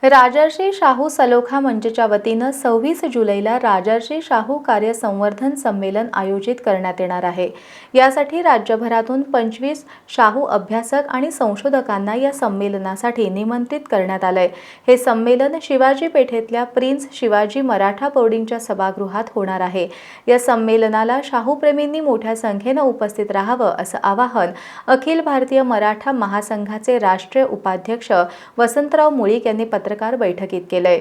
राजर्षी शाहू सलोखा मंचच्या वतीनं 26 जुलैला राजर्षी शाहू कार्य संवर्धन संमेलन आयोजित करण्यात येणार आहे। यासाठी राज्यभरातून 25 शाहू अभ्यासक आणि संशोधकांना या संमेलनासाठी निमंत्रित करण्यात आलंय। हे संमेलन शिवाजी पेठेतल्या प्रिन्स शिवाजी मराठा बोर्डिंगच्या सभागृहात होणार आहे। या संमेलनाला शाहूप्रेमींनी मोठ्या संख्येने उपस्थित राहावं असं आवाहन अखिल भारतीय मराठा महासंघाचे राष्ट्रीय उपाध्यक्ष वसंतराव मुळीक यांनी पत्रकार बैठकीत केलंय।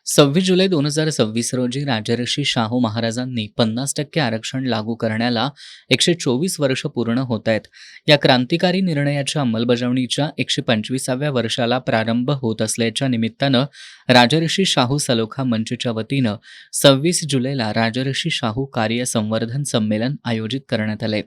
26 जुलै 2026 रोजी राजर्षी शाहू महाराजांनी 50% आरक्षण लागू करण्याला 124 वर्ष पूर्ण होत आहेत। या क्रांतिकारी निर्णयाच्या अंमलबजावणीच्या 125व्या वर्षाला प्रारंभ होत असल्याच्या निमित्तानं राजर्षी शाहू सलोखा मंचच्या वतीनं 26 जुलैला राजर्षी शाहू कार्य संवर्धन संमेलन आयोजित करण्यात आले।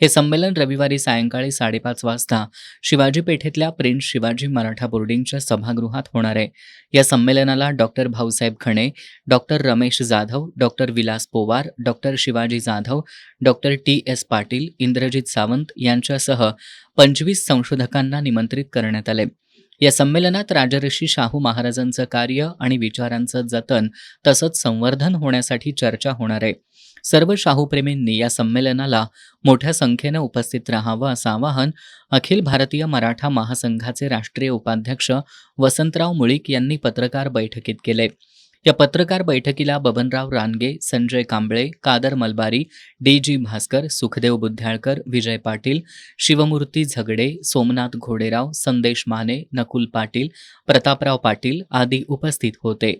हे संमेलन रविवारी सायंकाळी 5:30 वाजता शिवाजी पेठेतल्या प्रिन्स शिवाजी मराठा बोर्डिंगच्या सभागृहात होणार आहे। या संमेलनाला डॉक्टर भाऊसाहेब खणे, doctor Ramesh Jadhav, doctor Vilas Powar, doctor Shivaji Jadhav, doctor TS Patil, Indrajit Sawant यांच्यासह 25 संशोधकांना निमंत्रित करण्यात आले। या संमेलनात राजर्षी शाहू महाराजांचं कार्य आणि विचारांचं जतन तसंच संवर्धन होण्यासाठी चर्चा होणार आहे। सर्व शाहूप्रेमींनी या संमेलनाला मोठ्या संख्येनं उपस्थित राहावं असं आवाहन अखिल भारतीय मराठा महासंघाचे राष्ट्रीय उपाध्यक्ष वसंतराव मुळीक यांनी पत्रकार बैठकीत केले। या पत्रकार बैठकीला बबनराव रानगे, संजय कांबळे, कादर मलबारी, DG भास्कर, सुखदेव बुद्ध्याळकर, विजय पाटील, शिवमूर्ती झगडे, सोमनाथ घोडेराव, संदेश माने, नकुल पाटील, प्रतापराव पाटील आदी उपस्थित होते।